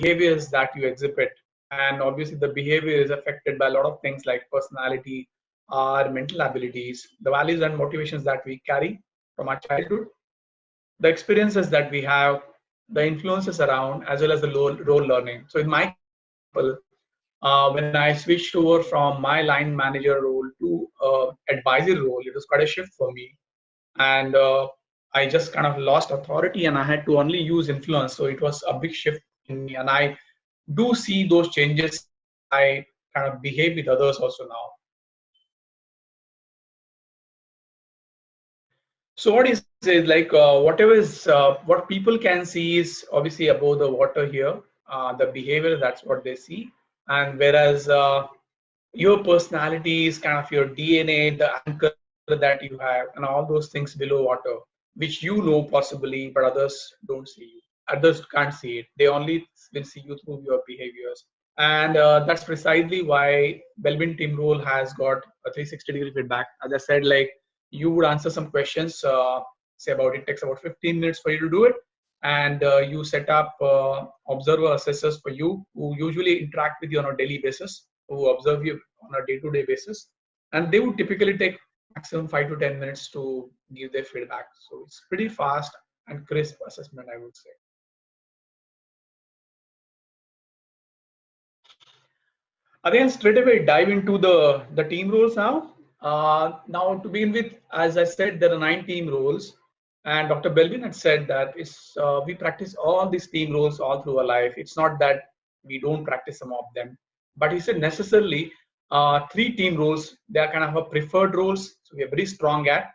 behaviors that you exhibit. And obviously the behavior is affected by a lot of things like personality, our mental abilities, the values and motivations that we carry from our childhood, the experiences that we have, the influences around, as well as the role learning. So in my example, when I switched over from my line manager role to advisory role, it was quite a shift for me. And I just kind of lost authority and I had to only use influence. So it was a big shift in me. And I do see those changes. I kind of behave with others also now. So what is like whatever is what people can see is obviously above the water here. The behavior, that's what they see. And whereas your personality is kind of your DNA, the anchor that you have, and all those things below water, which you know possibly, but others don't see you. Others can't see it. They only will see you through your behaviors. And that's precisely why Belbin team role has got a 360-degree feedback. As I said, like you would answer some questions, say about it takes about 15 minutes for you to do it. And you set up observer assessors for you who usually interact with you on a daily basis, who observe you on a day-to-day basis, and they would typically take maximum 5 to 10 minutes to give their feedback. So it's pretty fast and crisp assessment, I would say. Again, straight away dive into the team roles now. Now to begin with, as I said, there are 9 team roles, and Dr. Belbin had said that it's we practice all these team roles all through our life. It's not that we don't practice some of them, but he said necessarily 3 team roles, they are kind of a preferred roles, so we are very strong at.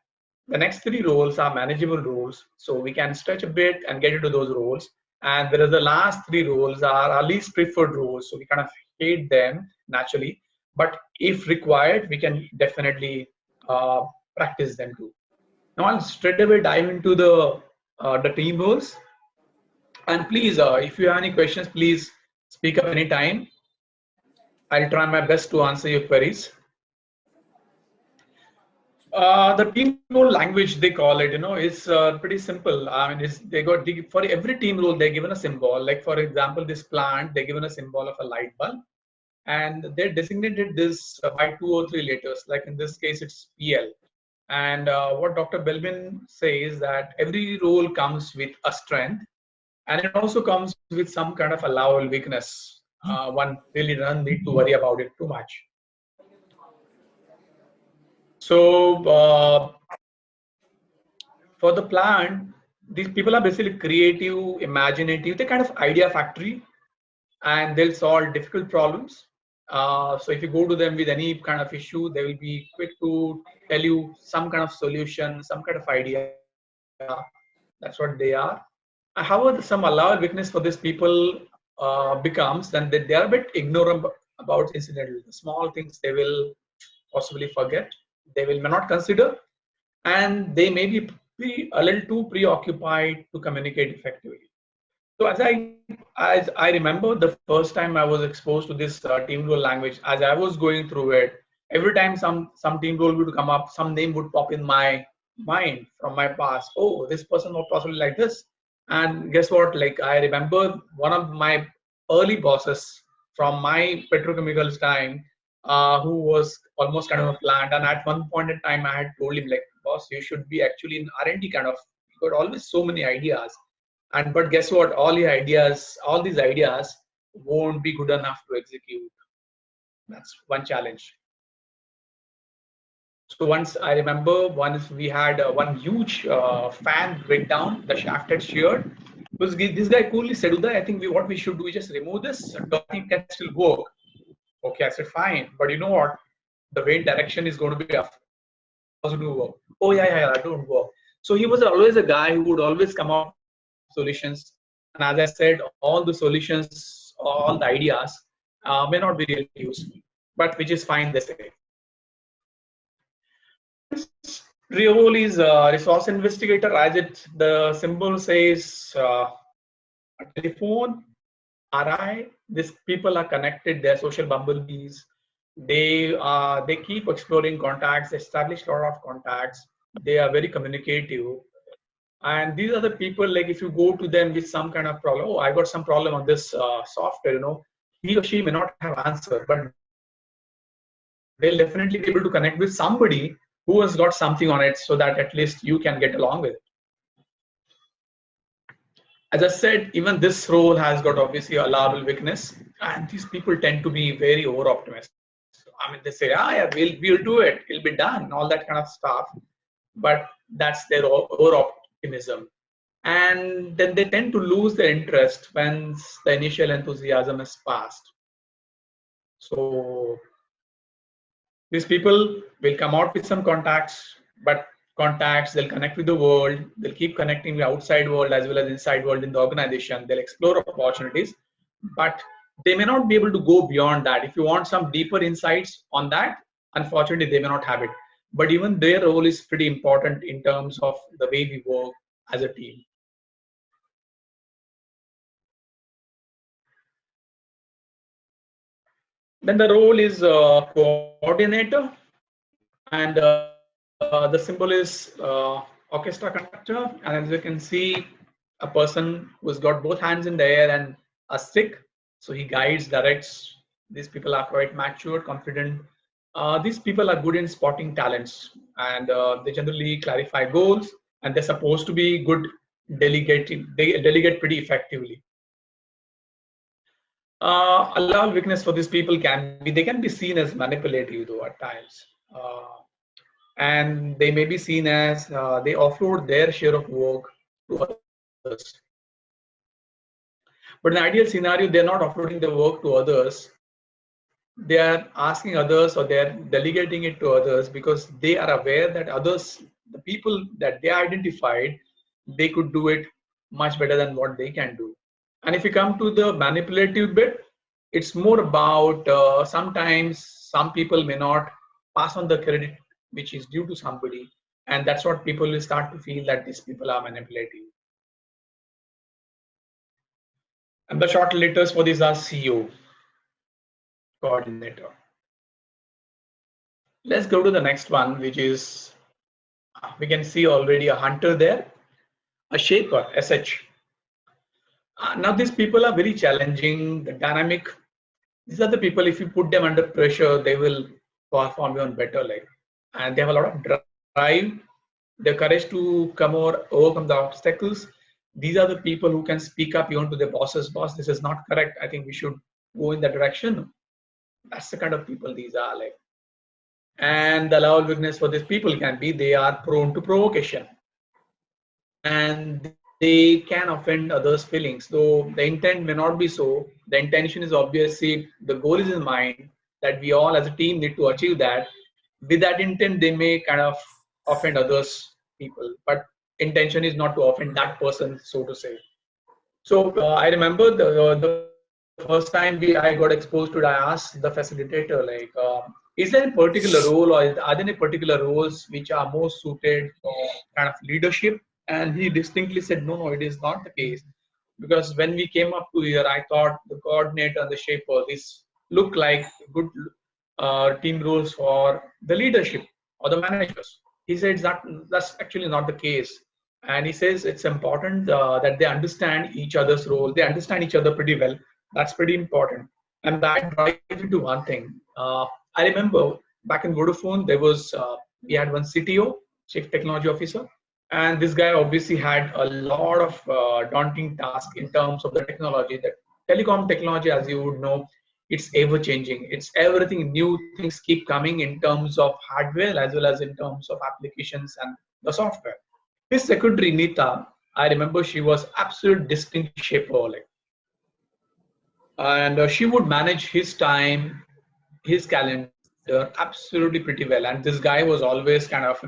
The next 3 roles are manageable roles, so we can stretch a bit and get into those roles. And whereas the last 3 roles are our least preferred roles, so we kind of hate them naturally. But if required, we can definitely practice them too. Now I'll straight away dive into the team roles. And please, if you have any questions, please speak up anytime. I'll try my best to answer your queries. The team role language, they call it, it's pretty simple. I mean, for every team role, they're given a symbol. Like for example, this plant, they're given a symbol of a light bulb, and they designated this by 2 or 3 letters. Like in this case, it's PL. And what Dr. Belbin says that every role comes with a strength, and it also comes with some kind of allowable weakness. One really doesn't need to worry about it too much. So for the plant, these people are basically creative, imaginative. They're kind of idea factory, and they'll solve difficult problems. So if you go to them with any kind of issue, they will be quick to tell you some kind of solution, some kind of idea. That's what they are. However, some allowable weakness for these people becomes then they are a bit ignorant about incidentally. The small things they will possibly forget, they may not consider, and they may be a little too preoccupied to communicate effectively. So as I remember the first time I was exposed to this team role language, as I was going through it, every time some team role would come up, some name would pop in my mind from my past. Oh, this person was possibly like this. And guess what? Like I remember one of my early bosses from my petrochemicals time, who was almost kind of a plant. And at one point in time, I had told him like, boss, you should be actually in R&D kind of. You got always so many ideas. And but guess what? All these ideas won't be good enough to execute. That's one challenge. So once I remember, once we had one huge fan breakdown, the shaft had sheared. Because this guy coolly said, Uday, I think what we should do is just remove this. I think can still work. Okay, I said fine, but you know what? The wind direction is going to be off. Work. Oh yeah, that don't work. So he was always a guy who would always come up with solutions. And as I said, all the solutions, all the ideas may not be really useful, but which is fine, they say. Role is resource investigator, as the symbol says, telephone, RI. These people are connected. They're social bumblebees. They keep exploring contacts, establish a lot of contacts. They are very communicative. And these are the people, like if you go to them with some kind of problem, oh, I got some problem on this software, he or she may not have answer, but they'll definitely be able to connect with somebody who has got something on it so that at least you can get along with it. As I said, even this role has got obviously a allowable weakness, and these people tend to be very over optimistic. I mean, they say, ah, yeah, we'll do it, it'll be done, all that kind of stuff. But that's their over optimism. And then they tend to lose their interest once the initial enthusiasm has passed. So these people will come out with some contacts, but contacts, they'll connect with the world, they'll keep connecting with outside world as well as inside world in the organization, they'll explore opportunities, but they may not be able to go beyond that. If you want some deeper insights on that, unfortunately, they may not have it. But even their role is pretty important in terms of the way we work as a team. Then the role is coordinator, and the symbol is orchestra conductor. And as you can see, a person who's got both hands in the air and a stick. So he guides, directs. These people are quite mature, confident. These people are good in spotting talents, and they generally clarify goals, and they're supposed to be good delegating. They delegate pretty effectively. A lot of weakness for these people can be they can be seen as manipulative though at times, and they may be seen as they offload their share of work to others. But in the ideal scenario, they're not offloading the work to others. They are asking others or they're delegating it to others because they are aware that others, the people that they identified, they could do it much better than what they can do. And if you come to the manipulative bit, it's more about sometimes some people may not pass on the credit which is due to somebody, and that's what people will start to feel that these people are manipulative. And the short letters for these are CO, coordinator. Let's go to the next one, which is we can see already a hunter there, a shaper, SH. Now these people are very challenging, the dynamic. These are the people, if you put them under pressure, they will perform even better. Like, and they have a lot of drive, the courage to overcome the obstacles. These are the people who can speak up even to their bosses. Boss, this is not correct. I think we should go in that direction. That's the kind of people these are like. And the level of weakness for these people can be they are prone to provocation, and they can offend others' feelings, though the intent may not be so. The intention is obviously the goal is in mind that we all as a team need to achieve that. With that intent, they may kind of offend others people, but intention is not to offend that person, so to say. So I remember the first time I got exposed to it, I asked the facilitator, like, is there a particular role or are there any particular roles which are more suited for kind of leadership? And he distinctly said, no, it is not the case. Because when we came up to here, I thought the coordinator and the shaper, this look like good team roles for the leadership or the managers. He said that's actually not the case. And he says it's important that they understand each other's role. They understand each other pretty well. That's pretty important. And that drives into one thing. I remember back in Vodafone, we had one CTO, Chief Technology Officer, and this guy obviously had a lot of daunting tasks in terms of the technology. That telecom technology, as you would know, it's ever changing. It's everything new. Things keep coming in terms of hardware as well as in terms of applications and the software. His secretary Nita, I remember she was absolute distinct shaper, like, and she would manage his time, his calendar absolutely pretty well. And this guy was always kind of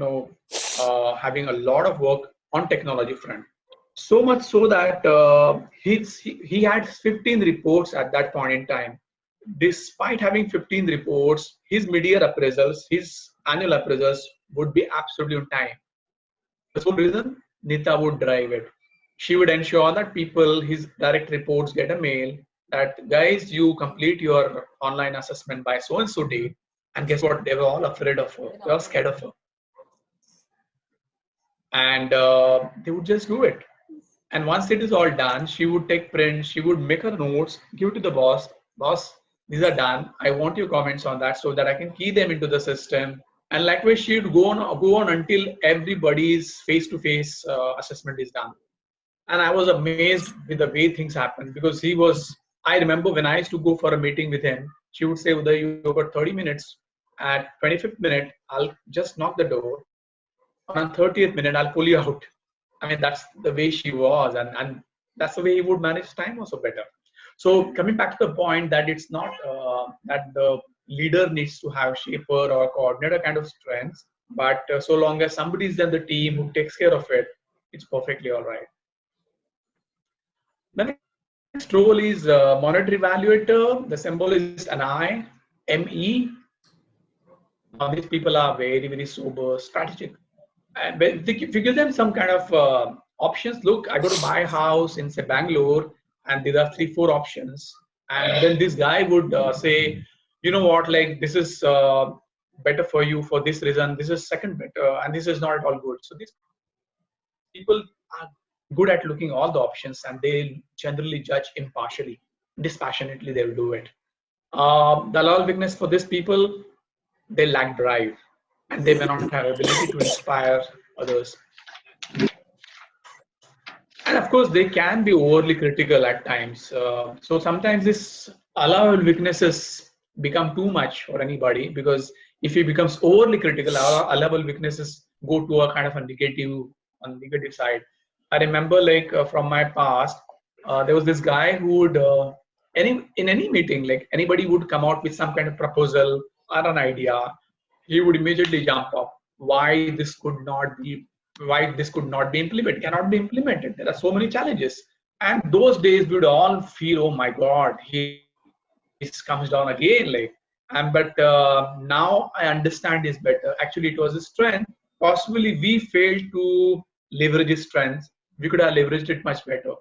having a lot of work on technology front. So much so that he had 15 reports at that point in time. Despite having 15 reports, his mid-year appraisals, his annual appraisals would be absolutely on time. The sole reason, Nita would drive it. She would ensure that people, his direct reports, get a mail that, guys, you complete your online assessment by so and so date. And guess what? They were all afraid of her. They were scared of her. and they would just do it. And once it is all done, she would take print, she would make her notes, give it to the boss. Boss, these are done. I want your comments on that so that I can key them into the system. And likewise, she would go on until everybody's face-to-face assessment is done. And I was amazed with the way things happened because he was. I remember when I used to go for a meeting with him, she would say, "Uday, you got 30 minutes. At 25th minute, I'll just knock the door. On 30th minute, I'll pull you out." I mean, that's the way she was, and that's the way he would manage time also better. So coming back to the point that it's not that the leader needs to have shaper or coordinator kind of strengths, but so long as somebody is in the team who takes care of it, it's perfectly all right. The next role is monitor evaluator. The symbol is an I, ME. Now these people are very, very sober, strategic. And if you give them some kind of options, look, I go to buy a house in say Bangalore, and there are 3, 4 options, and then this guy would say, you know what, like this is better for you for this reason, this is second better, and this is not at all good. So these people are good at looking all the options, and they generally judge impartially, dispassionately. They will do it. The allowable weakness for these people, they lack drive, and they may not have ability to inspire others. And of course, they can be overly critical at times. So sometimes this allowable weaknesses become too much for anybody, because if he becomes overly critical, our allowable weaknesses go to a kind of a negative, on the negative side. I remember, like from my past, there was this guy who would in any meeting, like anybody would come out with some kind of proposal or an idea, he would immediately jump up. Why this could not be? Why this could not be implemented? Cannot be implemented. There are so many challenges. And those days we would all feel, oh my God, he comes down again. Like, and but now I understand this better. Actually, it was a strength. Possibly we failed to leverage his strengths. We could have leveraged it much better.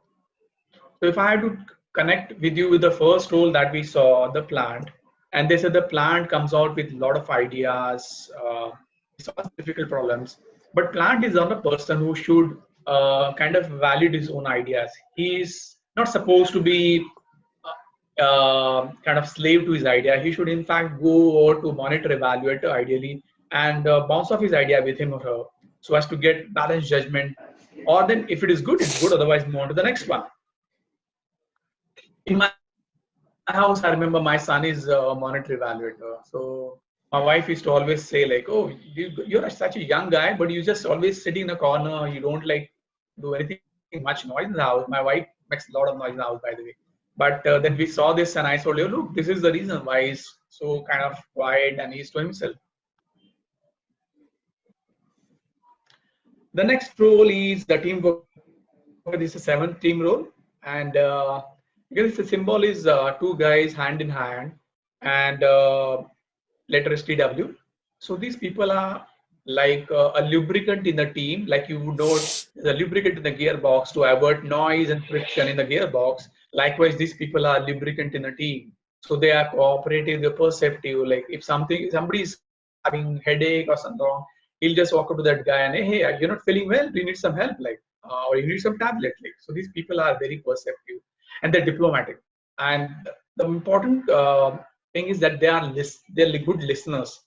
So if I had to connect with you with the first role that we saw, the plant, and they said the plant comes out with a lot of ideas, solves difficult problems, but plant is not a person who should kind of validate his own ideas. He's not supposed to be kind of slave to his idea. He should in fact go over to monitor evaluator ideally and bounce off his idea with him or her so as to get balanced judgment. Or then if it is good, it's good. Otherwise, move on to the next one. In my house, I remember my son is a monitor evaluator. So my wife used to always say like, "Oh, you're such a young guy, but you just always sitting in a corner. You don't like do anything much noise in the house." My wife makes a lot of noise in the house, by the way. But then we saw this, and I told you, "Look, this is the reason why he's so kind of quiet and he's to himself." The next role is the teamwork. This is a 7th team role, and because the symbol is 2 guys hand in hand, and letter is TW. So these people are like a lubricant in the team, like you would know the lubricant in the gearbox to avoid noise and friction in the gearbox. Likewise, these people are lubricant in the team. So they are cooperative, they're perceptive. Like if somebody is having headache or something wrong, he'll just walk up to that guy and hey, you're not feeling well, do you need some help? Like or you need some tablet. Like so, these people are very perceptive and they're diplomatic. And the important thing is that they're good listeners,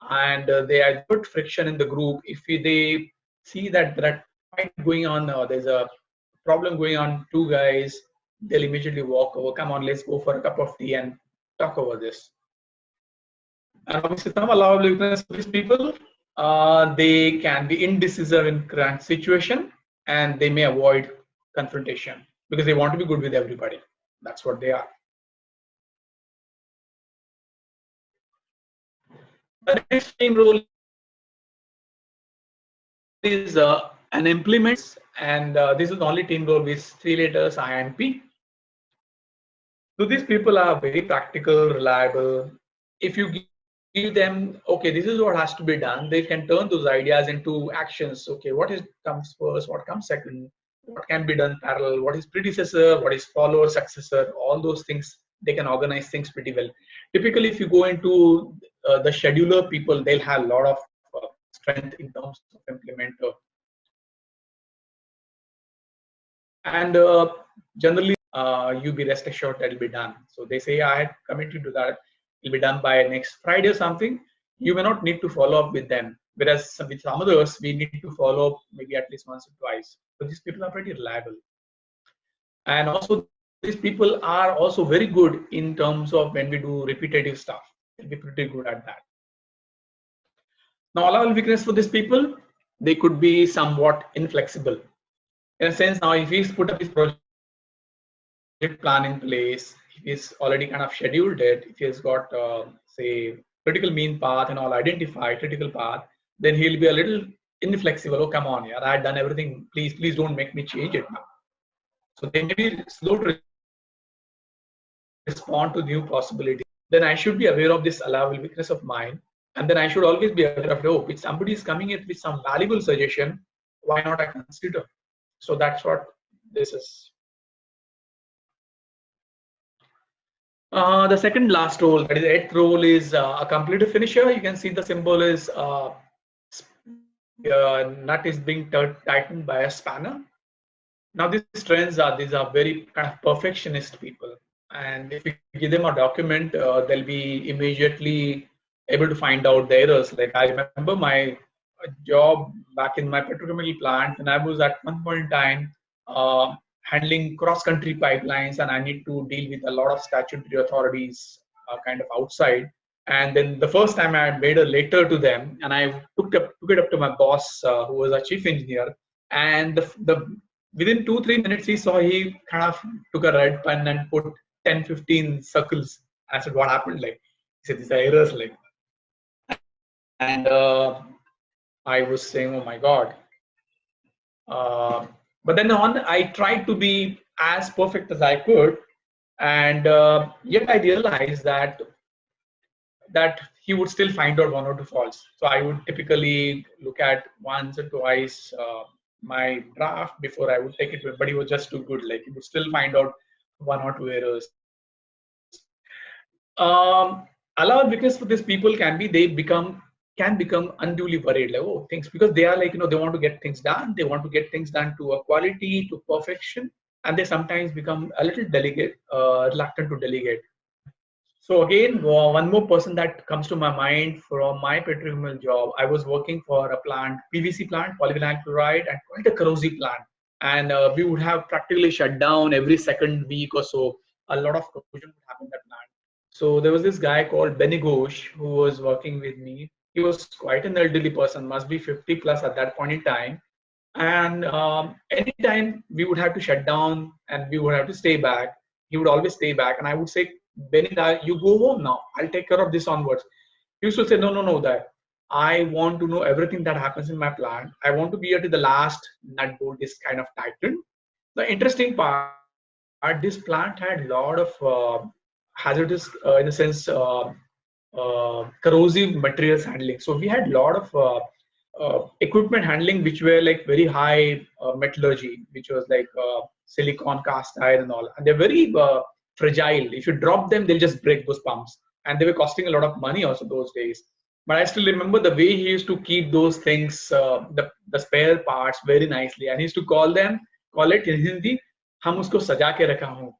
and they are good friction in the group. If they see that that fight going on, there's a problem going on, 2 guys, they'll immediately walk over. Come on, let's go for a cup of tea and talk over this. And obviously, some allowable weakness for these people. They can be indecisive in current situation, and they may avoid confrontation because they want to be good with everybody. That's what they are. The next team role is an implement, and this is the only team role with 3 letters I and P. So these people are very practical, reliable. If you give them, okay, this is what has to be done, they can turn those ideas into actions. Okay, comes first, what comes second, what can be done parallel, what is predecessor, what is follower, successor, all those things, they can organize things pretty well. Typically, if you go into the scheduler people, they'll have a lot of strength in terms of implementer. And generally, you be rest assured that it'll be done. So they say I had committed to that, it'll be done by next Friday or something. You may not need to follow up with them. Whereas with some others, we need to follow up maybe at least once or twice. So these people are pretty reliable. And also, these people are also very good in terms of when we do repetitive stuff. They'll be pretty good at that. Now, allowable weakness for these people, they could be somewhat inflexible. In a sense, now if he's put up his project plan in place, if he's already kind of scheduled it, if he's got, say, critical mean path and all identified, critical path, then he'll be a little inflexible. Oh, come on, yeah, I had done everything. Please don't make me change it now. So they may be slow to respond to new possibilities. Then I should be aware of this allowable weakness of mine. And then I should always be aware of, oh, if somebody is coming in with some valuable suggestion, why not I consider? So that's what this is. The second last role, that is the eighth role, is a completed finisher. You can see the symbol is nut is being tightened by a spanner. Now these these are very kind of perfectionist people, and if you give them a document, they'll be immediately able to find out the errors. Like I remember my job back in my petrochemical plant, and I was at one point in time handling cross-country pipelines, and I need to deal with a lot of statutory authorities kind of outside. And then the first time I made a letter to them, and I took it up to my boss, who was a chief engineer, and within 2-3 minutes he kind of took a red pen and put 10-15 circles. I said, what happened? Like, he said, these are errors, like. And I was saying, oh my God. But then on, I tried to be as perfect as I could, and yet I realized that he would still find out 1 or 2 faults. So I would typically look at once or twice my draft before I would take it to him, but he was just too good. Like, he would still find out 1 or 2 errors. Allowed weakness for these people can become unduly worried, like, oh, things, because they are like, they want to get things done. They want to get things done to a quality, to perfection, and they sometimes become a little reluctant to delegate. So again, one more person that comes to my mind from my petrochemical job, I was working for a plant, PVC plant, polyvinyl chloride, and quite a corrosive plant. And we would have practically shut down every second week or so. A lot of corrosion would happen in that plant. So there was this guy called Benny Ghosh who was working with me. He was quite an elderly person, must be 50 plus at that point in time. And anytime we would have to shut down and we would have to stay back, he would always stay back. And I would say, Benny, you go home now. I'll take care of this onwards. He used to say, no, that I want to know everything that happens in my plant. I want to be at the last nut bolt is kind of tightened. The interesting part, this plant had a lot of hazardous, in a sense, corrosive materials handling. So we had a lot of equipment handling which were like very high metallurgy, which was like silicon, cast iron and all. And they're very fragile. If you drop them, they'll just break, those pumps. And they were costing a lot of money also those days. But I still remember the way he used to keep those things, the spare parts, very nicely. And he used to call it in Hindi, hum usko saja ke rakha hu.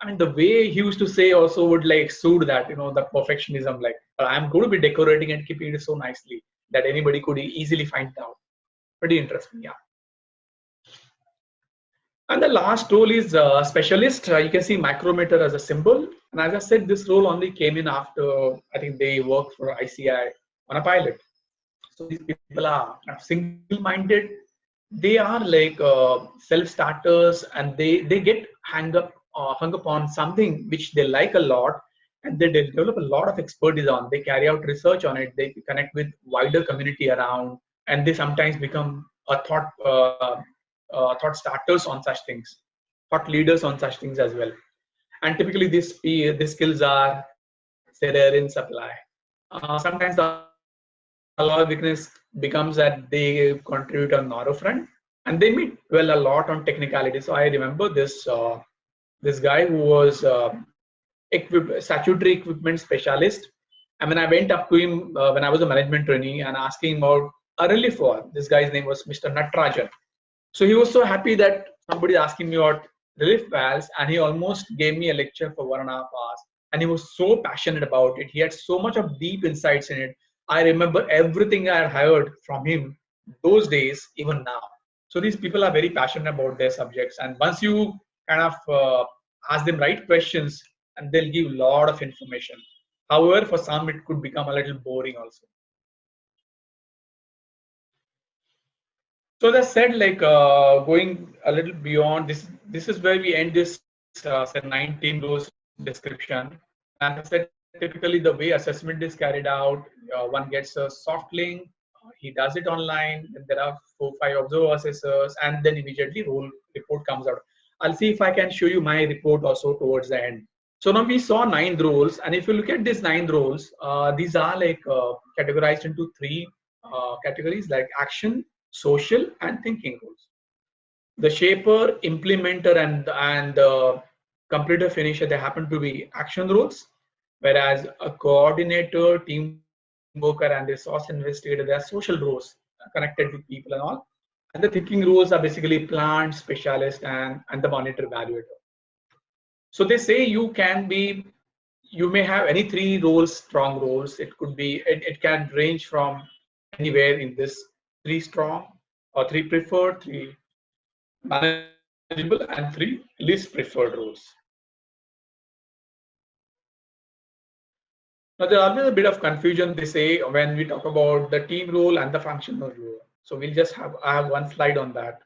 I mean, the way he used to say also would like suit that, the perfectionism, like, I'm going to be decorating and keeping it so nicely that anybody could easily find out. Pretty interesting, yeah. And the last role is specialist. You can see micrometer as a symbol. And as I said, this role only came in after, I think they worked for ICI on a pilot. So these people are single-minded. They are like self-starters, and they get hung up on something which they like a lot, and they develop a lot of expertise on. They carry out research on it. They connect with wider community around, and they sometimes become a thought starters on such things, thought leaders on such things as well. And typically these skills are rare in supply. Sometimes the allowable weakness becomes that they contribute on narrow front, and they meet well a lot on technicality. So I remember this guy who was statutory equipment specialist. I mean, I went up to him when I was a management trainee and asking about a relief for this guy's name was Mr. Natrajan. So he was so happy that somebody asking me about relief valves, and he almost gave me a lecture for 1.5 hours. And he was so passionate about it. He had so much of deep insights in it. I remember everything I had heard from him those days, even now. So these people are very passionate about their subjects. And once you kind of ask them right questions, and they'll give a lot of information. However, for some, it could become a little boring also. So that said, like going a little beyond this, this is where we end this say 19 rows description. And I said, typically the way assessment is carried out, one gets a soft link, he does it online, and there are 4-5 observer assessors, and then immediately role report comes out. I'll see if I can show you my report also towards the end. So now we saw 9 roles, and if you look at these 9 roles, these are like categorized into 3 categories, like action, social, and thinking roles. The shaper, implementer, and the completer finisher, they happen to be action roles, whereas a coordinator, team worker, and the source investigator, they are social roles connected with people and all. And the thinking roles are basically plant specialist and the monitor evaluator. So they say you may have any 3 roles, strong roles. It could be, it can range from anywhere in this 3 strong or 3 preferred, 3 manageable, and 3 least preferred roles. Now there's always a bit of confusion, they say, when we talk about the team role and the functional role. So we'll just I have one slide on that.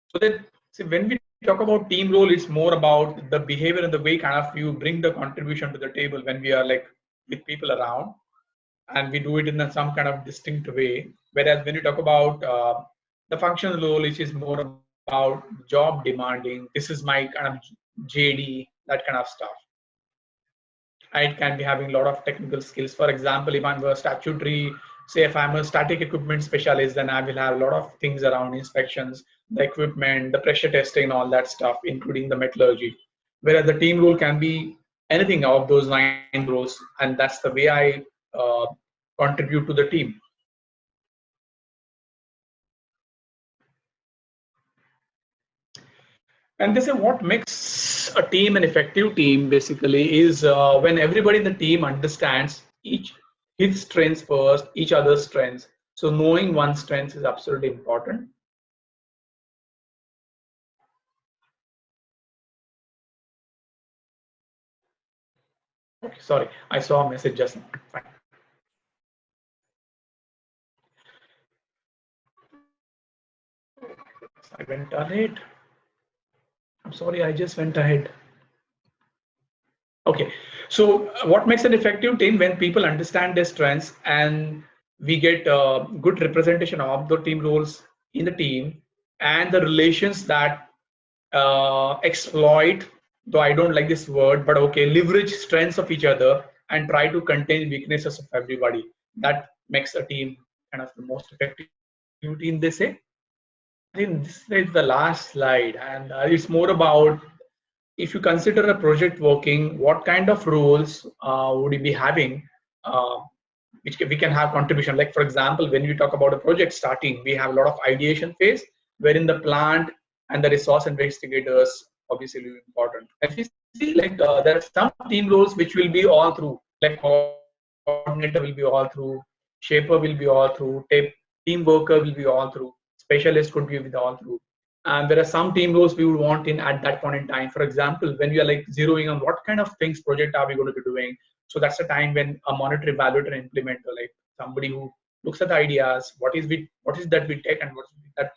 So then, see, when we talk about team role, it's more about the behavior and the way kind of you bring the contribution to the table when we are like with people around, and we do it in some kind of distinct way. Whereas when you talk about the functional role, which is more about job demanding, this is my kind of JD, that kind of stuff. It can be having a lot of technical skills. For example, if I'm a statutory, say if I'm a static equipment specialist, then I will have a lot of things around inspections, the equipment, the pressure testing, all that stuff, including the metallurgy. Whereas the team role can be anything of those 9 roles, and that's the way I contribute to the team. And they say what makes a team an effective team basically is when everybody in the team understands his strengths first, each other's strengths. So knowing one's strengths is absolutely important. Okay, sorry, I saw a message just now. Fine. I went ahead. I'm sorry, I just went ahead. Okay, so what makes an effective team? When people understand their strengths and we get good representation of the team roles in the team, and the relations that exploit, though I don't like this word, but okay, leverage strengths of each other and try to contain weaknesses of everybody. That makes a team kind of the most effective team, they say. I think this is the last slide, and it's more about, if you consider a project working, what kind of roles would you be having, which we can have contribution. Like for example, when we talk about a project starting, we have a lot of ideation phase, wherein the plant and the resource investigators obviously will be important. If you see, like there are some team roles which will be all through, like coordinator will be all through, shaper will be all through, team worker will be all through, specialist could be with all through. And there are some team roles we would want in at that point in time. For example, when we are like zeroing on what kind of things project are we going to be doing. So that's the time when a monitor, evaluator, and implementer, like somebody who looks at the ideas, what is that we take and what is that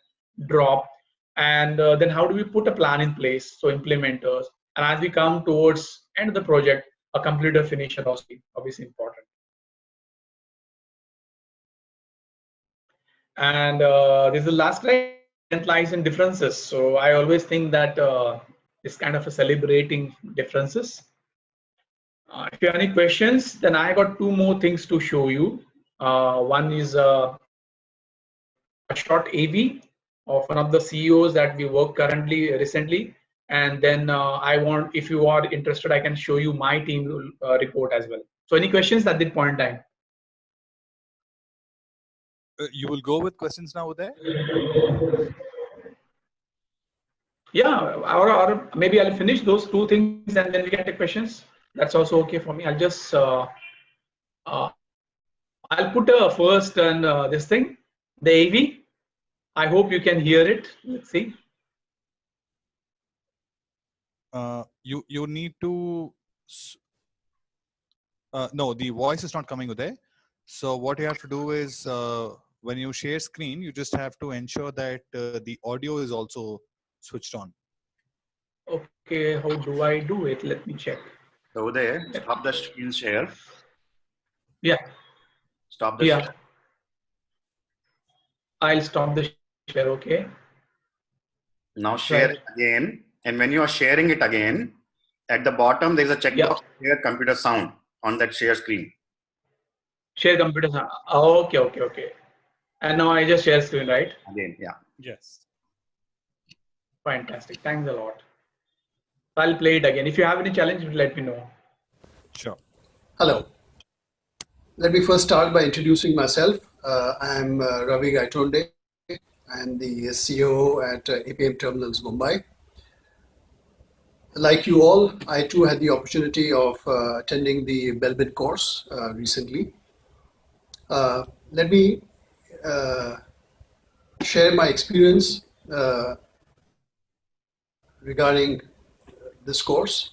drop, and then how do we put a plan in place. So implementers, and as we come towards end of the project, a completer, finisher also obviously important. And this is the last slide. Lies in differences. So I always think that it's kind of a celebrating differences. If you have any questions, then I got 2 more things to show you. One is a short AV of one of the CEOs that we work currently recently, and then I want, if you are interested, I can show you my team report as well. So any questions at that point in time? You will go with questions now, Uday? Yeah, or maybe I'll finish those two things and then we can take questions. That's also okay for me. I'll just I'll put first and this thing, the AV. I hope you can hear it. Let's see. You need to. No, the voice is not coming, Uday. So what you have to do is when you share screen, you just have to ensure that the audio is also switched on. Okay, how do I do it? Let me check. So Uday, stop the screen share. Yeah. Stop the Yeah. share. I'll stop the share. Okay. Now share Right. it again. And when you are sharing it again, at the bottom there is a checkbox, share computer sound on that share screen. Share computer. Okay, okay, okay. And now I just share screen, right? Again, yeah. Yes. Fantastic. Thanks a lot. I'll play it again. If you have any challenge, let me know. Sure. Hello. Let me first start by introducing myself. I'm Ravi Gaitonde. I'm the CEO at APM Terminals Mumbai. Like you all, I too had the opportunity of attending the Belbin course recently. Let me share my experience regarding this course.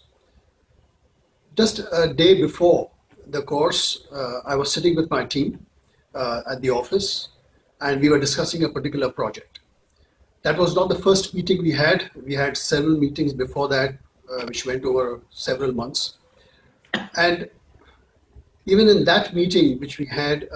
Just a day before the course, I was sitting with my team at the office and we were discussing a particular project. That was not the first meeting we had. We had several meetings before that, which went over several months. And even in that meeting, which we had,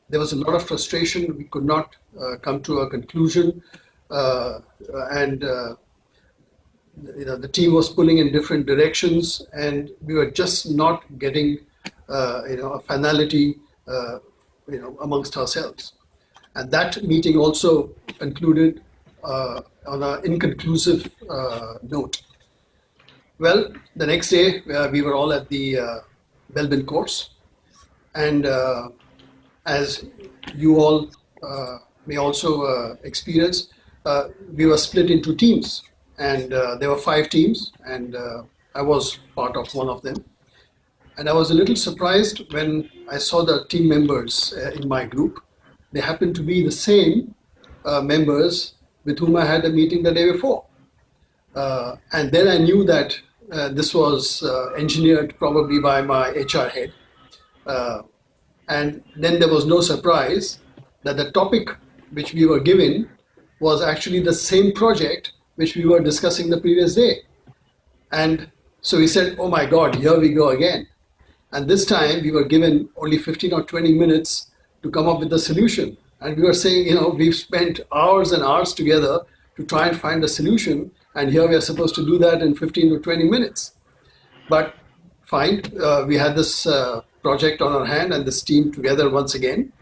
there was a lot of frustration. We could not come to a conclusion. And the team was pulling in different directions, and we were just not getting a finality amongst ourselves. And that meeting also concluded on an inconclusive note. Well, the next day we were all at the Belbin course, and as you all may also experience, we were split into teams, and there were 5 teams, and I was part of one of them. And I was a little surprised when I saw the team members in my group. They happened to be the same members with whom I had a meeting the day before. And then I knew that this was engineered probably by my HR head. And then there was no surprise that the topic which we were given was actually the same project which we were discussing the previous day. And so we said, oh my God, here we go again. And this time we were given only 15 or 20 minutes to come up with the solution. And we were saying, we've spent hours and hours together to try and find a solution. And here we are supposed to do that in 15 to 20 minutes. But fine, we had this project on our hand and this team together once again.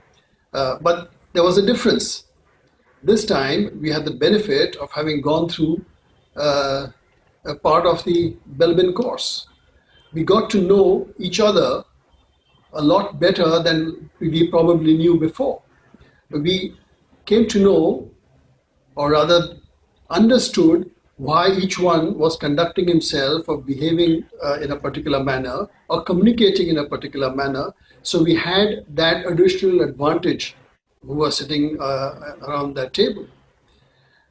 But there was a difference. This time we had the benefit of having gone through a part of the Belbin course. We got to know each other a lot better than we probably knew before. We came to know, or rather understood, why each one was conducting himself or behaving in a particular manner or communicating in a particular manner. So we had that additional advantage who were sitting around that table.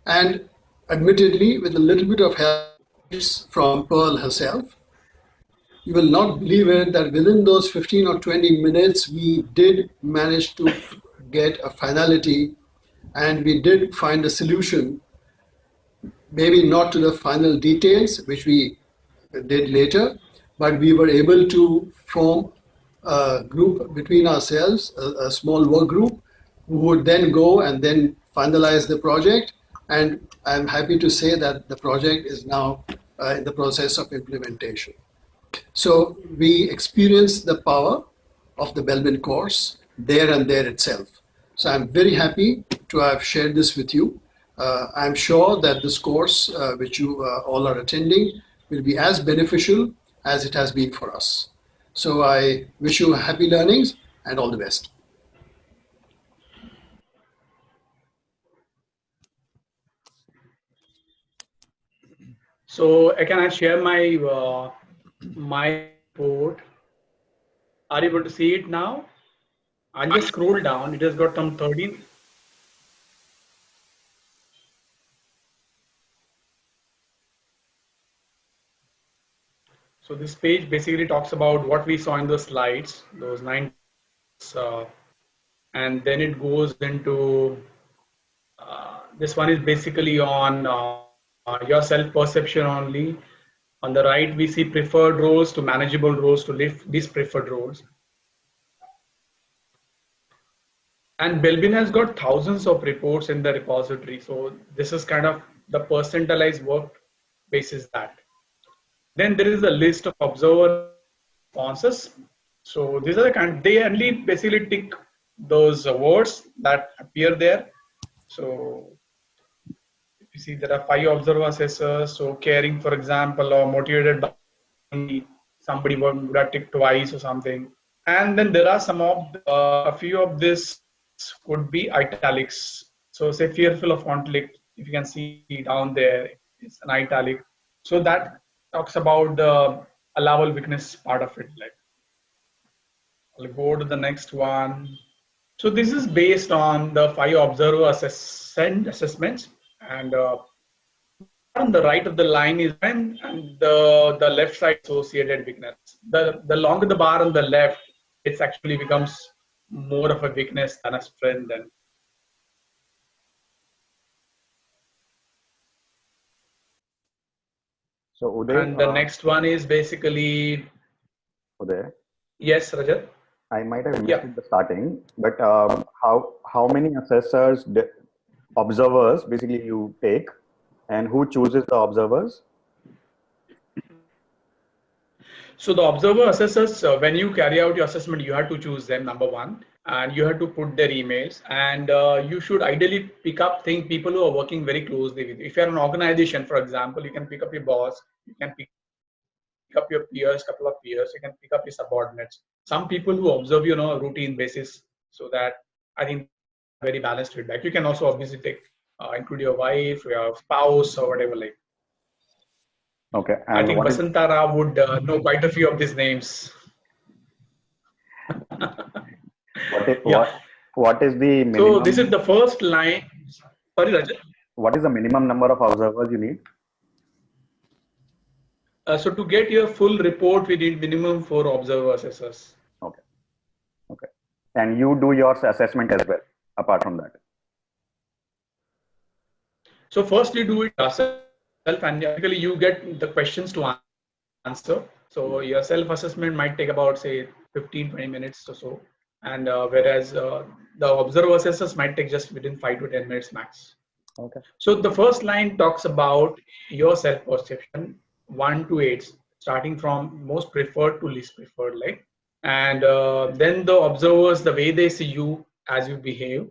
And admittedly, with a little bit of help from Pearl herself, you will not believe it that within those 15 or 20 minutes, we did manage to get a finality and we did find a solution, maybe not to the final details, which we did later, but we were able to form a group between ourselves, a small work group, who would then go and then finalize the project. And I'm happy to say that the project is now in the process of implementation. So we experienced the power of the Belbin course there and there itself. So I'm very happy to have shared this with you. I'm sure that this course, which you all are attending, will be as beneficial as it has been for us. So I wish you happy learnings and all the best. So can I share my my report? Are you able to see it now? I just scroll down. It has got some 13. So this page basically talks about what we saw in the slides, those 9, and then it goes into this one is basically on your self-perception only. On the right, we see preferred roles to manageable roles to lift these preferred roles. And Belbin has got thousands of reports in the repository. So this is kind of the percentalized work basis that. Then there is a list of observer responses. So these are the kind, they only basically tick those words that appear there. So if you see there are 5 observer assessors. So caring, for example, or motivated by somebody would have ticked twice or something. And then there are some of a few of this could be italics. So say fearful of conflict, if you can see down there, it's an italic. So that talks about the allowable weakness part of it. Like, I'll go to the next one. So this is based on the 5 observer assessments, and on the right of the line is and the left side associated weakness. The longer the bar on the left, it actually becomes more of a weakness than a strength. Then. So Uday, And the next one is basically Uday, yes, Rajat. I might have missed Yeah. at the starting, but how many assessors, observers basically you take, and who chooses the observers? So the observer assessors, when you carry out your assessment, you have to choose them, number one, and you have to put their emails, and you should ideally pick up people who are working very closely with you. If you're an organization, for example, you can pick up your boss, you can pick up your peers, couple of peers, you can pick up your subordinates. Some people who observe you on a routine basis, so that I think very balanced feedback. You can also obviously take, include your wife, your spouse, or whatever like. Okay, I and think what is, Basantara would know quite a few of these names. Yeah. what is the minimum? So this is the first line. Sorry, Rajat. What is the minimum number of observers you need? So to get your full report, we need minimum 4 observer assessors. Okay, okay, and you do your assessment as well. Apart from that, So first you do it yourself, and typically you get the questions to answer. So your self-assessment might take about say 15-20 minutes or so, and whereas the observer assessors might take just within 5 to 10 minutes max. okay. So the first line talks about your self-perception, 1 to 8, starting from most preferred to least preferred, like, and then the observers, the way they see you as you behave.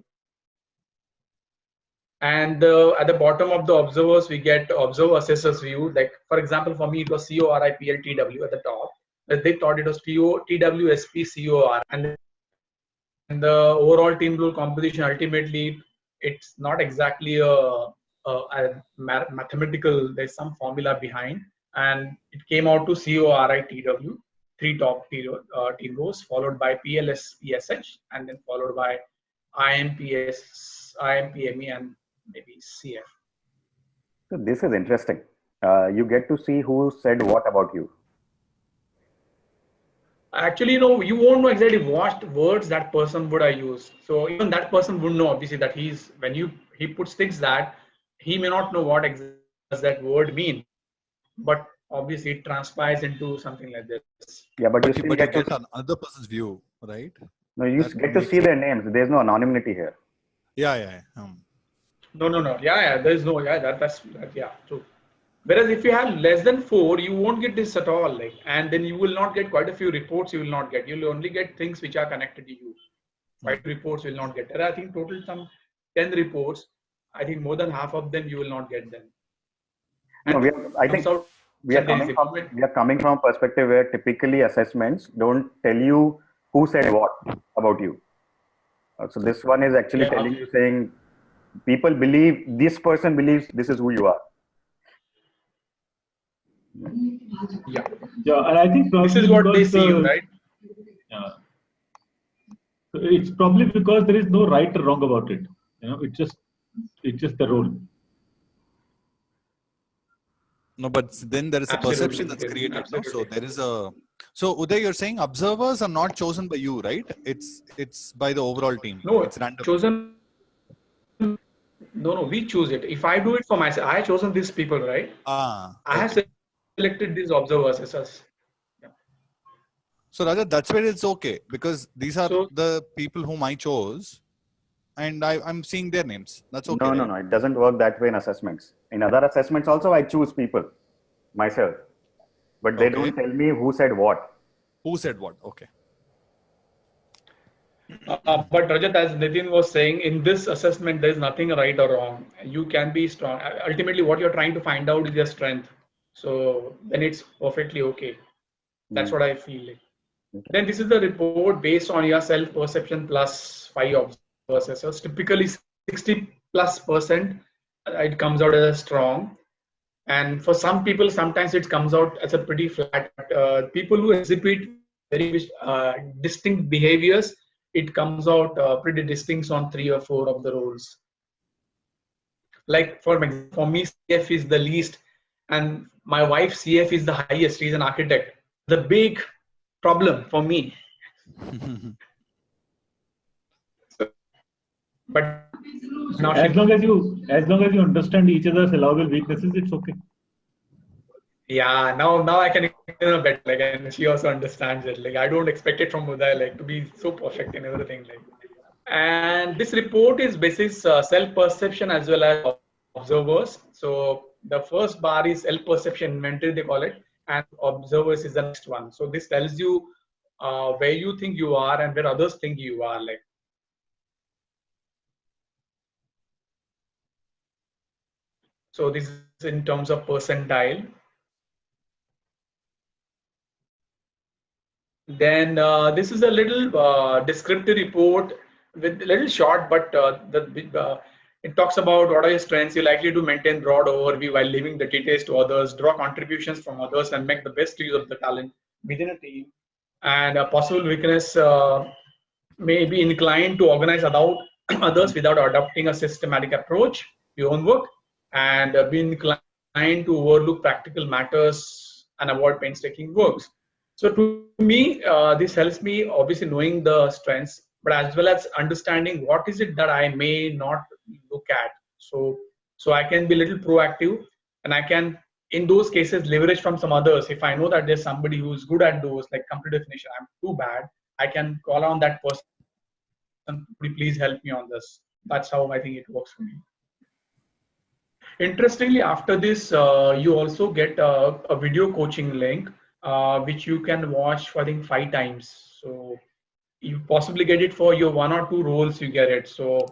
And at the bottom of the observers, we get observer assessors view. Like for example, for me, it was CORIPLTW at the top. They thought it was TWSP COR, and the overall team role composition. Ultimately, it's not exactly a mathematical. There's some formula behind, and it came out to CORITW, 3 top team roles, followed by PLSPSH, and then followed by IMPME, and maybe CF. So this is interesting. You get to see who said what about you. Actually, you won't know exactly what words that person would have used. So even that person would know, obviously, that when he puts things that he may not know what exactly does that word mean, but obviously it transpires into something like this. Yeah, but you But still you get get to, another person's view, right? no, you That get to makes see their names. There's no anonymity here. Yeah. No. Yeah. There is no. Yeah. Yeah. True. Whereas if you have less than 4, you won't get this at all. Like, and then you will not get quite a few reports. You will not get. You will only get things which are connected to you. Quite reports will not get. There are, I think, total some 10 reports. I think more than half of them you will not get them. No, I think we are coming from a perspective where typically assessments don't tell you who said what about you. So this one is actually telling you, saying people believe, this person believes this is who you are. Yeah. Yeah, and I think this is what they see, right? Yeah. So it's probably because there is no right or wrong about it. It's just the role. No, but then there is a perception that's created. No? So there is a. So Uday, you're saying observers are not chosen by you, right? It's by the overall team. No, it's random. Chosen. No, we choose it. If I do it for myself, I have chosen these people, right? Okay. I have selected these observers as us. Yeah. So Rajat, that's where it's okay, because these are the people whom I chose, and I'm seeing their names. That's okay. No, it doesn't work that way in assessments. In other assessments also, I choose people myself, but they don't tell me who said what. Who said what? Okay. But Rajat, as Nitin was saying, in this assessment, there is nothing right or wrong. You can be strong. Ultimately, what you're trying to find out is your strength. So then it's perfectly okay. That's what I feel like. Okay. Then this is the report based on your self-perception plus 5 observers. Typically 60+%, it comes out as strong. And for some people, sometimes it comes out as a pretty flat. People who exhibit very distinct behaviors, it comes out pretty distinct on 3 or 4 of the roles. Like for me, CF is the least, and my wife CF is the highest. She's an architect. The big problem for me. But now as long as you understand each other's allowable weaknesses, it's okay. Yeah, now I can better, like, and she also understands it. Like, I don't expect it from Uday, like, to be so perfect in everything, like. And this report is basis self-perception as well as observers. So the first bar is self-perception inventory, they call it, and observers is the next one. So this tells you where you think you are and where others think you are, like. So this is in terms of percentile. Then this is a little descriptive report with a little short, but it talks about what are your strengths. You're likely to maintain broad overview while leaving the details to others, draw contributions from others, and make the best use of the talent within a team. And a possible weakness may be inclined to organize others without adopting a systematic approach to your own work, and be inclined to overlook practical matters and avoid painstaking works. So to me, this helps me obviously knowing the strengths, but as well as understanding what is it that I may not look at. So I can be a little proactive, and I can, in those cases, leverage from some others. If I know that there's somebody who's good at those, like computer definition, I'm too bad, I can call on that person, please help me on this. That's how I think it works for me. Interestingly, after this, you also get a video coaching link, which you can watch for, I think, 5 times. So you possibly get it for your 1 or 2 roles, you get it. So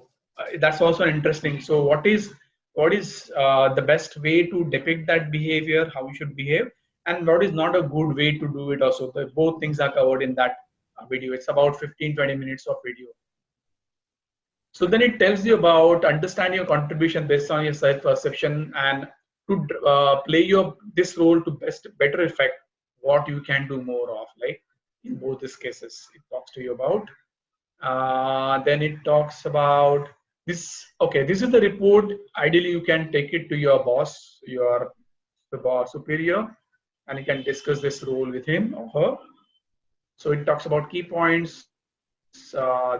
that's also interesting. So what is the best way to depict that behavior, how you should behave, and what is not a good way to do it also. Both things are covered in that video. It's about 15-20 minutes of video. So then it tells you about understanding your contribution based on your self-perception, and to play this role to better effect what you can do more of, like in both these cases it talks to you about. Then it talks about this. Okay, this is the report. Ideally you can take it to your boss, your superior, and you can discuss this role with him or her. So it talks about key points,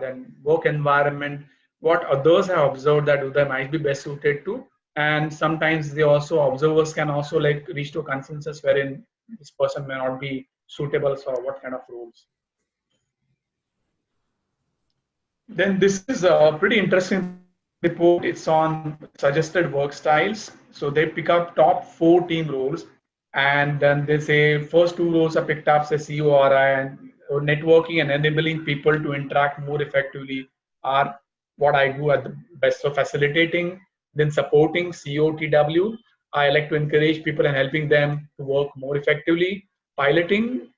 then work environment, what others have observed that they might be best suited to, and sometimes observers can also like reach to a consensus wherein this person may not be suitable for what kind of roles. Then this is a pretty interesting report. It's on suggested work styles. So they pick up top 4 team roles, and then they say first 2 roles are picked up, say CORI, and networking and enabling people to interact more effectively are what I do at the best. So facilitating, then supporting COTW. I like to encourage people and helping them to work more effectively. Piloting,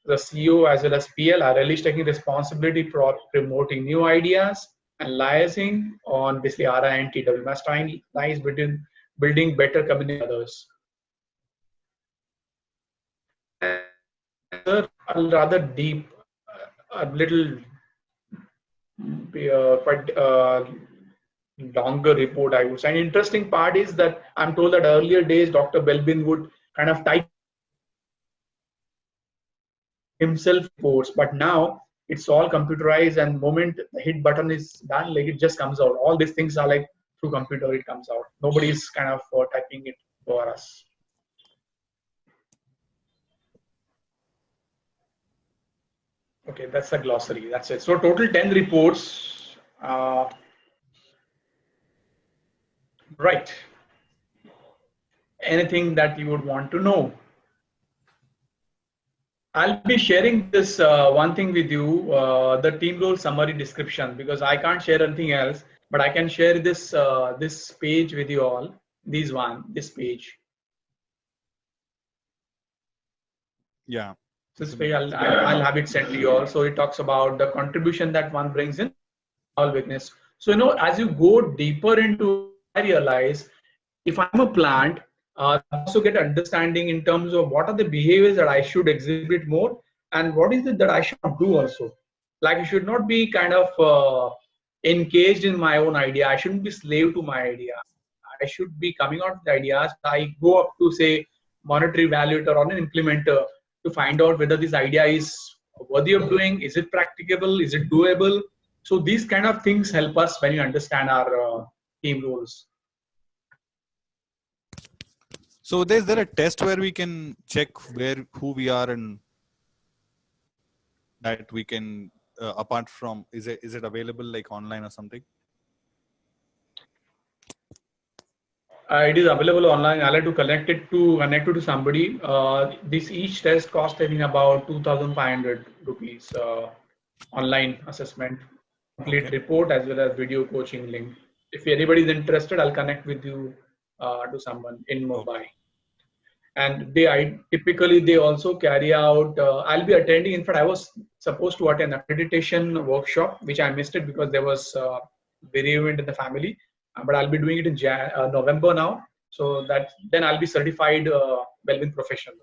the CEO as well as PL are really taking responsibility for promoting new ideas, and liaising on basically RI and TW. Must lies between building better community with others. a rather deep, a little quite longer report, I would say. An interesting part is that I'm told that earlier days, Dr. Belbin would kind of type himself reports, but now it's all computerized, and moment the hit button is done, like it just comes out. All these things are like through computer, it comes out. Nobody's kind of typing it for us. Okay, that's the glossary. That's it. So total 10 reports. Right. Anything that you would want to know? I'll be sharing this one thing with you, the team role summary description, because I can't share anything else, but I can share this this page with you all. This page. Yeah. This page, I'll have it sent to you all. So it talks about the contribution that one brings in all weakness. So, you know, as you go deeper into, I realize if I'm a plant, also get understanding in terms of what are the behaviors that I should exhibit more and what is it that I should do also. Like I should not be kind of engaged in my own idea. I shouldn't be slave to my idea. I should be coming out with ideas. I go up to say monetary evaluator or an implementer to find out whether this idea is worthy of doing, is it practicable, is it doable. So these kind of things help us when you understand our team roles. So is there a test where we can check who we are and that we can apart from, is it available like online or something? It is available online. I'll have to connect it to somebody. This each test costs I think about 2,500 rupees. Online assessment, complete report as well as video coaching link. If anybody is interested, I'll connect with you to someone in Mumbai. And typically they also carry out. I'll be attending. In fact, I was supposed to attend an accreditation workshop, which I missed it because there was bereavement in the family. But I'll be doing it in November now, so that then I'll be certified Belbin professional,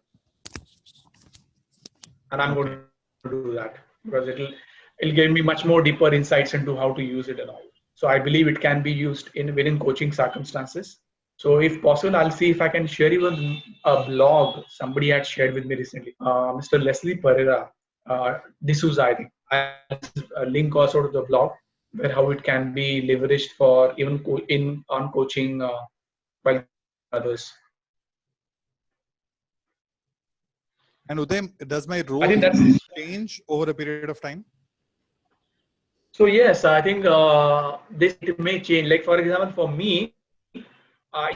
and I'm going to do that because it'll give me much more deeper insights into how to use it and all. So I believe it can be used within coaching circumstances. So if possible, I'll see if I can share even a blog somebody had shared with me recently. Mr. Leslie Pereira, D'Souza, I think. I have a link also to the blog where how it can be leveraged for even on coaching while others. And Uday, does my role change over a period of time? So yes, I think this may change. Like for example, for me,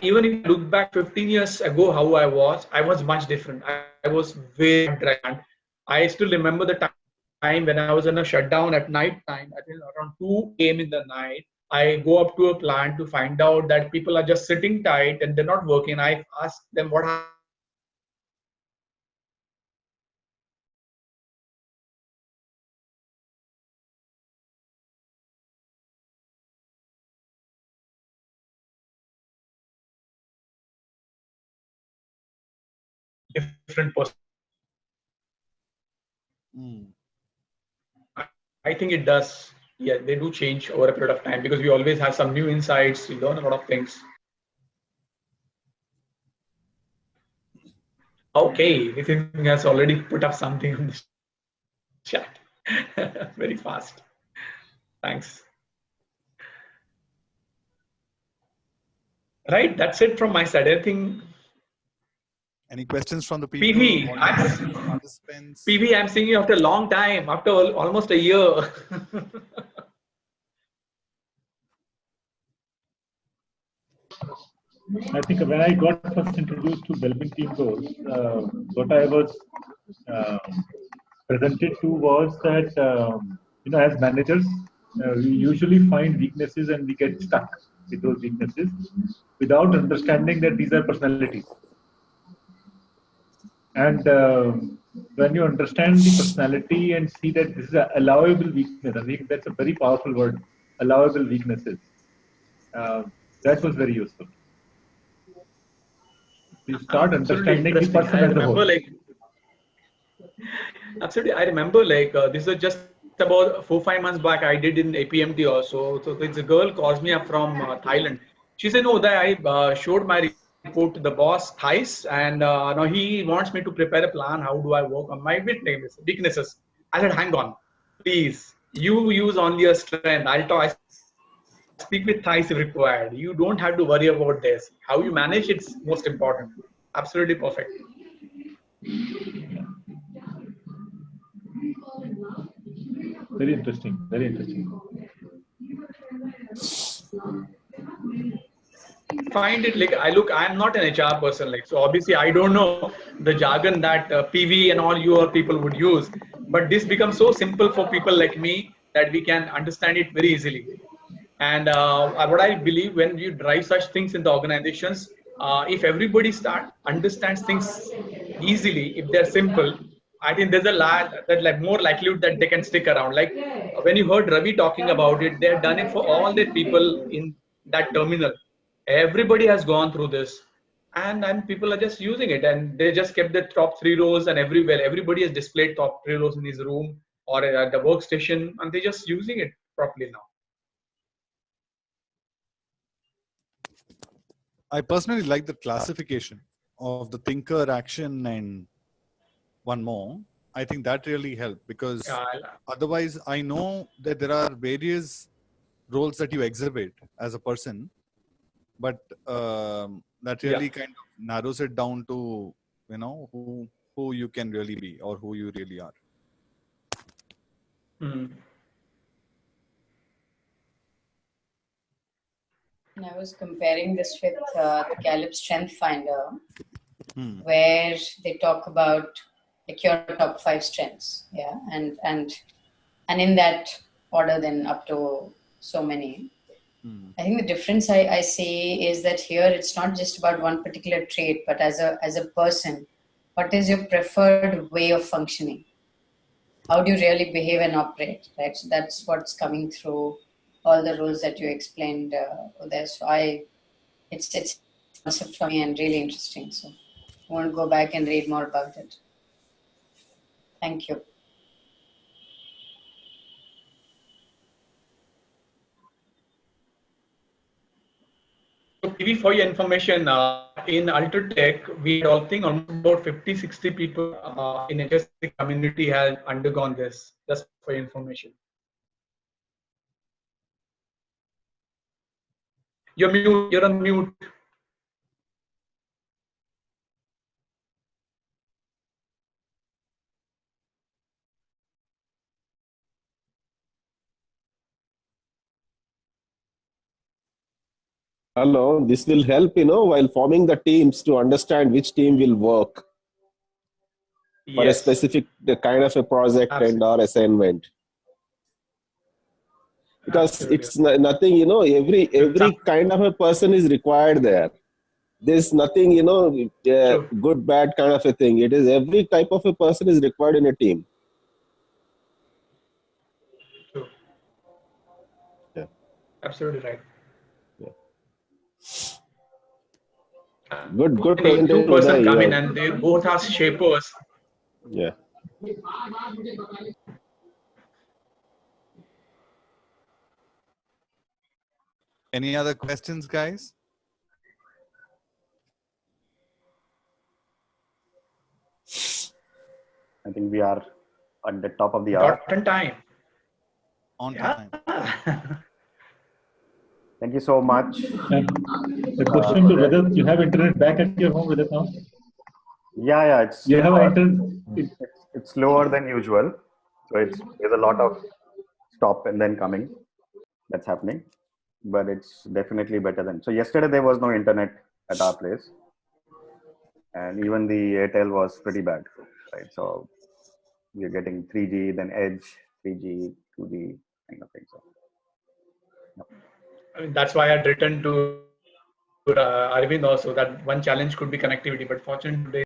even if you look back 15 years ago, how I was much different. I was very dragged. I still remember the time when I was in a shutdown at night time, I think around 2 a.m. in the night, I go up to a plant to find out that people are just sitting tight and they're not working. I ask them what happened. Different person. I think it does. Yeah, they do change over a period of time because we always have some new insights. We learn a lot of things. Okay, Nitin has already put up something on the chat. Very fast. Thanks. Right, that's it from my side. Any questions from the people? PV, I'm seeing you after a long time, after almost a year. I think when I got first introduced to Belbin team roles, what I was presented to was that, as managers, we usually find weaknesses and we get stuck with those weaknesses without understanding that these are personalities. And when you understand the personality and see that this is an allowable weakness, I think that's a very powerful word, allowable weaknesses. That was very useful. You start understanding the person as a whole. Absolutely. I remember like this was just about 4-5 months back. I did in APMT also. So it's a girl calls me up from Thailand. She said, no, that I showed my report to the boss thrice, and now he wants me to prepare a plan. How do I work on my weaknesses? I said, hang on, please. You use only your strength. I'll talk. I speak with thrice if required. You don't have to worry about this. How you manage it's most important. Absolutely perfect. Very interesting. Very interesting. Find it like I'm not an HR person, like, so obviously I don't know the jargon that PV and all your people would use, but this becomes so simple for people like me that we can understand it very easily. And what I believe, when you drive such things in the organizations, if everybody understands things easily, if they're simple, I think there's a lot that like more likelihood that they can stick around. Like when you heard Ravi talking about it, they've done it for all the people in that terminal. Everybody has gone through this, and people are just using it, and they just kept the top 3 rows, and everywhere everybody has displayed top 3 rows in his room or at the workstation, and they're just using it properly now. I personally like the classification of the thinker, action, and one more. I think that really helped, because otherwise I know that there are various roles that you exhibit as a person, but that really kind of narrows it down to, you know, who you can really be or who you really are. And I was comparing this with the Gallup Strength Finder, where they talk about like your top 5 strengths, and in that order, then up to so many. I think the difference I see is that here it's not just about one particular trait, but as a person, what is your preferred way of functioning? How do you really behave and operate, right? So that's what's coming through all the roles that you explained there. So it's a concept for me and really interesting. So I want to go back and read more about it. Thank you. So PV, for your information, in Ultratech, we all think almost about 50-60 people in HSC community have undergone this, just for your information. You're on mute. Hello, this will help, while forming the teams to understand which team will work for a specific kind of a project and or assignment. Because it's nothing, every kind of a person is required there. There's nothing, good, bad kind of a thing. It is every type of a person is required in a team. True. Yeah. Absolutely right. Good presentation. Two person come in and they both are shapers. Yeah. Any other questions, guys? I think we are at the top of the hour. On time. On time. Thank you so much. The question to whether you have internet back at your home with it now? Yeah, it's you have internet. It's slower than usual, so there's a lot of stop and then coming that's happening, but it's definitely better than. So yesterday there was no internet at our place, and even the Airtel was pretty bad, right? So we're getting 3G, then Edge, 3G, 2G kind of thing. So. Yep. I mean, that's why I'd written to Arvind also that one challenge could be connectivity, but fortunately today